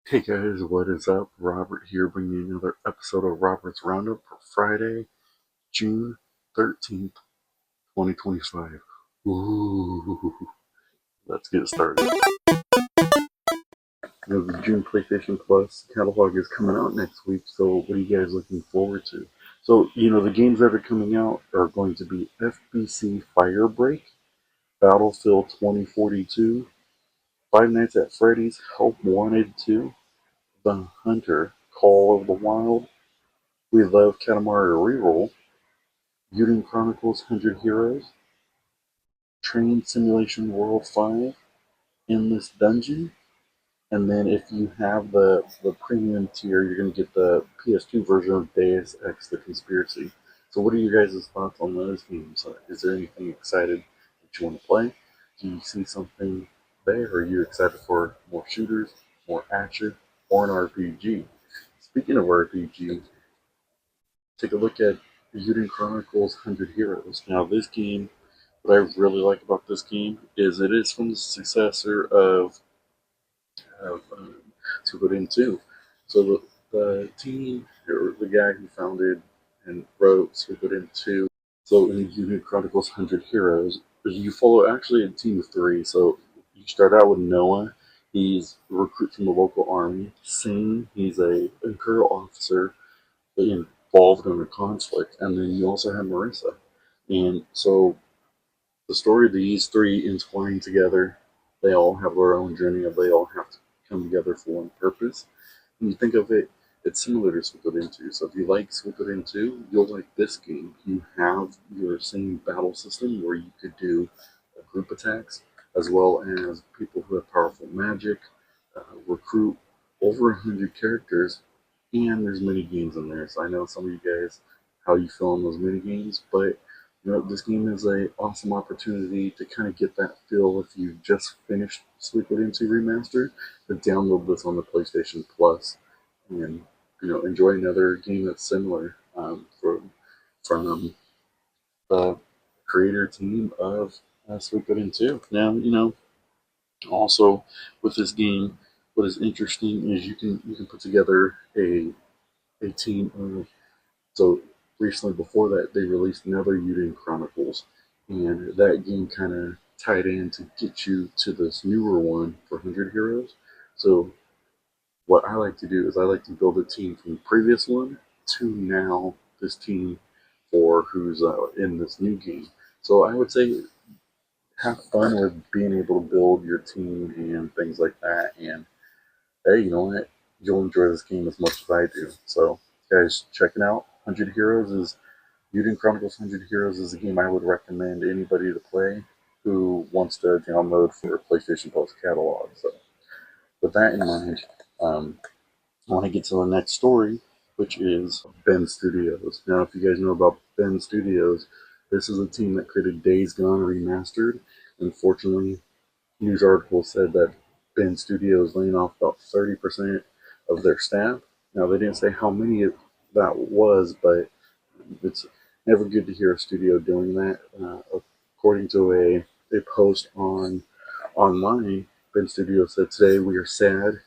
Hey guys, what is up? Robert here, bringing you another episode of Robert's Roundup for Friday, June 13th, 2025. Ooh, let's get started. The June PlayStation Plus catalog is coming out next week, so what are you guys looking forward to? So, the games that are coming out are going to be FBC Firebreak, Battlefield 2042, Five Nights at Freddy's Help Wanted 2, The Hunter, Call of the Wild, We Love Katamari Reroll, Eiyuden Chronicles 100 Heroes, Train Simulation World 5, Endless Dungeon, and then if you have the premium tier, you're going to get the PS2 version of Deus Ex The Conspiracy. So what are your guys' thoughts on those games? Is there anything excited that you want to play? Do you see something there? Are you excited for more shooters, more action, or an RPG? Speaking of RPG, take a look at Eiyuden Chronicles 100 Heroes. Now, this game, what I really like about this game is it is from the successor of Suikoden 2. So the team, or the guy who founded and wrote Suikoden 2, so in Eiyuden Chronicles 100 Heroes, you follow actually a team of three. So you start out with Noah. He's a recruit from the local army. Singh, he's a imperial officer involved in a conflict, and then you also have Marissa. And so the story of these three entwine together. They all have their own journey, and they all have to come together for one purpose. When you think of it, it's similar to Suikoden 2. So if you like Suikoden 2, you'll like this game. You have your same battle system where you could do group attacks, as well as people who have powerful magic, recruit over 100 characters, and there's mini games in there. So I know some of you guys how you feel on those mini games, but this game is a awesome opportunity to kind of get that feel if you just finished Suikoden 2 Remastered, to download this on the PlayStation Plus and enjoy another game that's similar from the creator team of Suikoden 2. Now, also with this game, what is interesting is you can put together a team of. So recently, before that, they released another Eiyuden Chronicles, and that game kind of tied in to get you to this newer one for 100 Heroes. So what I like to do is I like to build a team from the previous one to now this team for who's in this new game. So I would say have fun with being able to build your team and things like that. And hey, you know what? You'll enjoy this game as much as I do. So, guys, checking out 100 Heroes is Eiyuden Chronicles 100 Heroes is a game I would recommend anybody to play who wants to download for PlayStation Plus catalog. So, with that in mind, um, I want to get to the next story, which is Ben Studios. Now, if you guys know about Ben Studios, this is a team that created Days Gone Remastered. Unfortunately, news articles said that Ben Studios is laying off about 30% of their staff. Now, they didn't say how many that was, but it's never good to hear a studio doing that. According to a post online, Ben Studios said today we are sad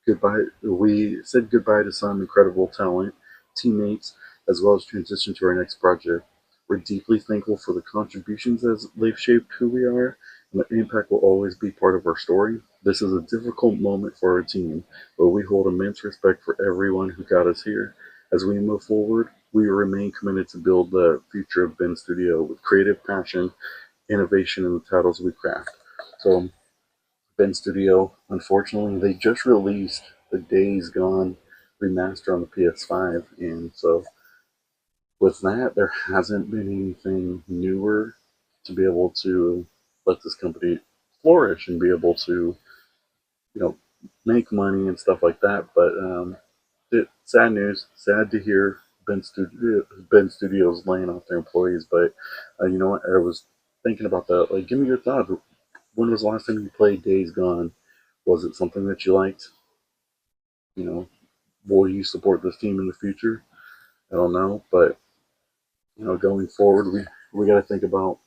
goodbye. We said goodbye to some incredible talent, teammates, as well as transition to our next project. We're deeply thankful for the contributions as they've shaped who we are, and the impact will always be part of our story. This is a difficult moment for our team, but we hold immense respect for everyone who got us here. As we move forward, we remain committed to build the future of Ben Studio with creative passion, innovation in the titles we craft. So Ben Studio, unfortunately, they just released the Days Gone remaster on the PS5, and so with that, there hasn't been anything newer to be able to let this company flourish and be able to, you know, make money and stuff like that. But sad news, sad to hear Ben Studios laying off their employees. But you know what? I was thinking about that. Like, give me your thoughts. When was the last time you played Days Gone? Was it something that you liked? You know, will you support this team in the future? I don't know, but going forward, we got to think about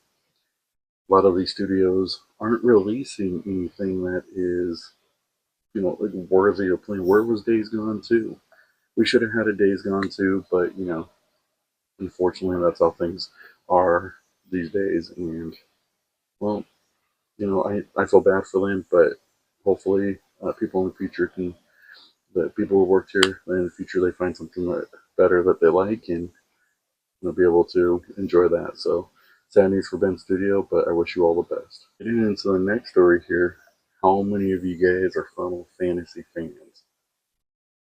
a lot of these studios aren't releasing anything that is like worthy of playing. Where was Days Gone 2? We should have had a Days Gone 2, but unfortunately, that's how things are these days. And well, I feel bad for them, but hopefully, people in the future can that people who worked here in the future they find something better that they like and be able to enjoy that. So sad news for Ben Studio, but I wish you all the best. Getting into the next story here, how many of you guys are Final Fantasy fans?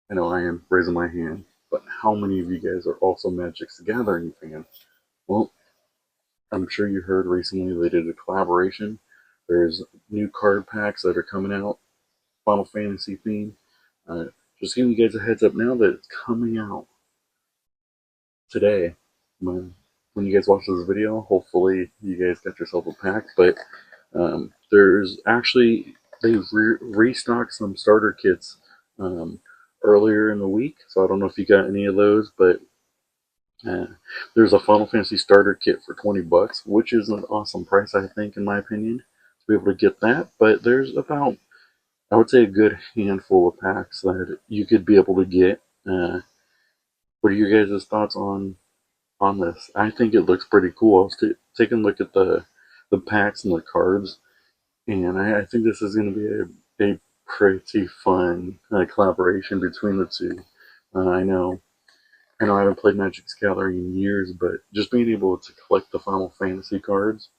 I know I am raising my hand, but how many of you guys are also Magic's the Gathering fans? Well, I'm sure you heard recently they did a collaboration. There's new card packs that are coming out, Final Fantasy theme. Uh, just giving you guys a heads up now that it's coming out today. When you guys watch this video, hopefully you guys got yourself a pack. But there's actually they've restocked some starter kits um, earlier in the week, so I don't know if you got any of those, but uh, there's a Final Fantasy starter kit for $20, which is an awesome price, I think, in my opinion, to be able to get that. But there's about, I would say, a good handful of packs that you could be able to get. What are your guys' thoughts on this? I think it looks pretty cool. I was taking a look at the packs and the cards, and I think this is going to be a pretty fun collaboration between the two. I know I haven't played Magic's Gathering in years, but just being able to collect the Final Fantasy cards,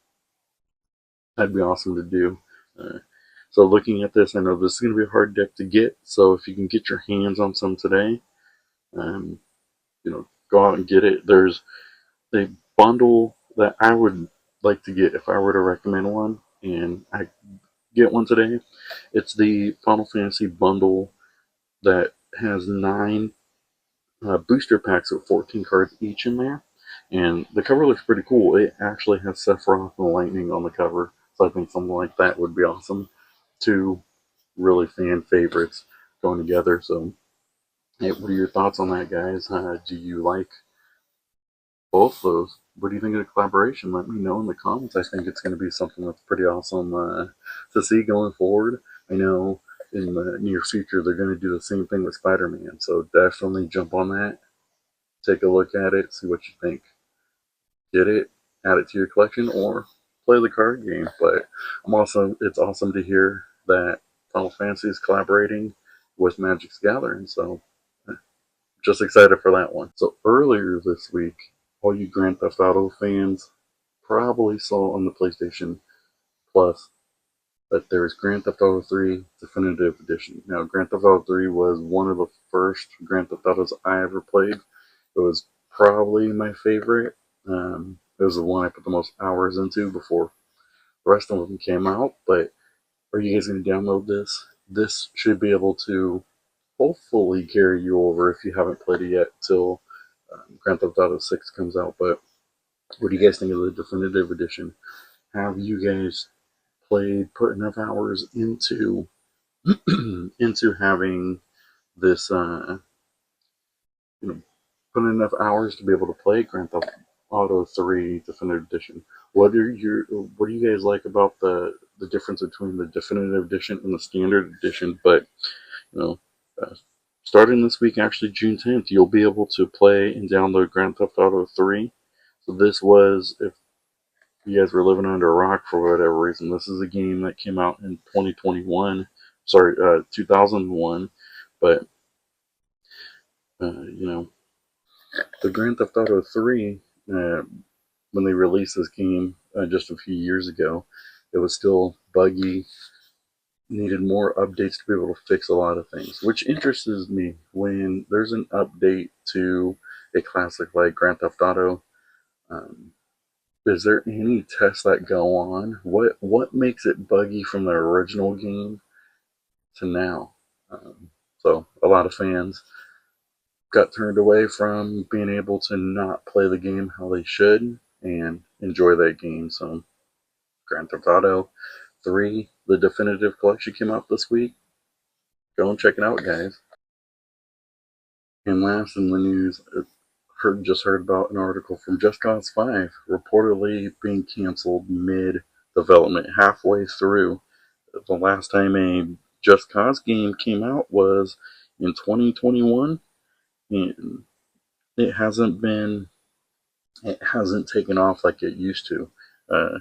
that'd be awesome to do. Uh, so looking at this, I know this is going to be a hard deck to get. So if you can get your hands on some today, um, go out and get it. There's a bundle that I would like to get if I were to recommend one, and I get one today. It's the Final Fantasy bundle that has 9 booster packs with 14 cards each in there. And the cover looks pretty cool. It actually has Sephiroth and Lightning on the cover, so I think something like that would be awesome. Two really fan favorites going together. So, hey, what are your thoughts on that, guys? Do you like both those? What do you think of the collaboration? Let me know in the comments. I think it's going to be something that's pretty awesome to see going forward. I know in the near future they're going to do the same thing with Spider-Man, so definitely jump on that, take a look at it, see what you think. Get it, add it to your collection, or play the card game. But it's awesome to hear that Final Fantasy is collaborating with Magic's Gathering. So just excited for that one. So earlier this week, all you Grand Theft Auto fans probably saw on the PlayStation Plus that there is Grand Theft Auto 3 Definitive Edition. Now, Grand Theft Auto 3 was one of the first Grand Theft Autos I ever played. It was probably my favorite. It was the one I put the most hours into before the rest of them came out. But are you guys going to download this? This should be able to hopefully carry you over if you haven't played it yet till Grand Theft Auto 6 comes out. But what do you guys think of the Definitive Edition? Have you guys put enough hours into into having this, you know, put enough hours to be able to play Grand Theft Auto 3 Definitive Edition? What do you guys like about the difference between the Definitive Edition and the Standard Edition? But you know, uh, starting this week, actually June 10th, you'll be able to play and download Grand Theft Auto 3. So this was, if you guys were living under a rock for whatever reason, this is a game that came out in 2021. Sorry, 2001. But you know, the Grand Theft Auto 3, when they released this game just a few years ago, it was still buggy, needed more updates to be able to fix a lot of things, which interests me when there's an update to a classic like Grand Theft Auto. Um, is there any tests that go on? What makes it buggy from the original game to now? So a lot of fans got turned away from being able to not play the game how they should and enjoy that game. So Grand Theft Auto 3, the definitive collection came out this week. Go and check it out, guys. And last in the news, just heard about an article from Just Cause 5 reportedly being canceled mid development, halfway through. The last time a Just Cause game came out was in 2021, and it hasn't been it hasn't taken off like it used to. Uh,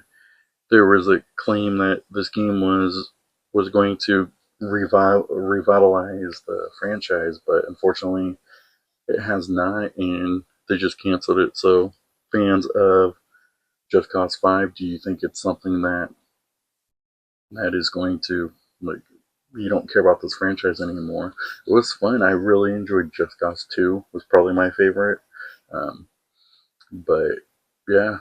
there was a claim that this game was going to revitalize the franchise, but unfortunately, it has not, and they just canceled it. So, fans of Just Cause 5, do you think it's something that is going to, like, you don't care about this franchise anymore? It was fun. I really enjoyed Just Cause 2. Was probably my favorite. Um, but yeah,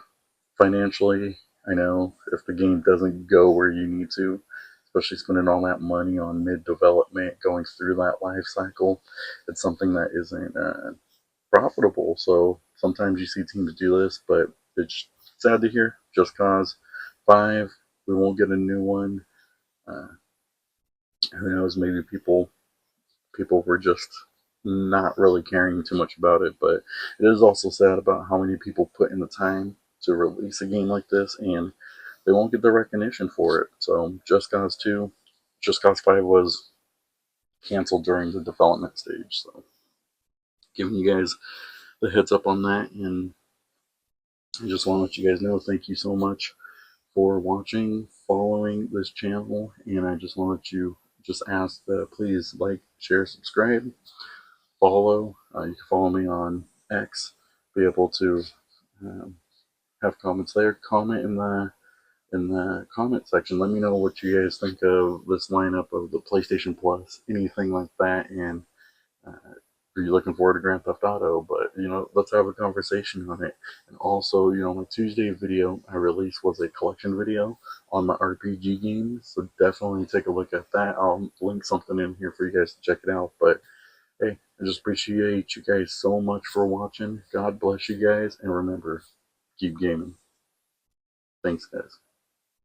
financially, I know if the game doesn't go where you need to, especially spending all that money on mid development, going through that life cycle, it's something that isn't profitable. So sometimes you see teams do this, but it's sad to hear. Just Cause 5, we won't get a new one. Uh, who knows? Maybe people were just not really caring too much about it. But it is also sad about how many people put in the time to release a game like this, and they won't get the recognition for it. So Just Cause 2, Just Cause 5 was canceled during the development stage. So giving you guys the heads up on that, and I just want to let you guys know, thank you so much for watching, following this channel, and I just want to just ask that please like, share, subscribe, follow. You can follow me on X, be able to um, have comments there. Comment in the comment section. Let me know what you guys think of this lineup of the PlayStation Plus, anything like that, and are you looking forward to Grand Theft Auto? But let's have a conversation on it. And also, my Tuesday video I released was a collection video on my RPG games, so definitely take a look at that. I'll link something in here for you guys to check it out. But hey, I just appreciate you guys so much for watching. God bless you guys, and remember, keep gaming. Thanks, guys.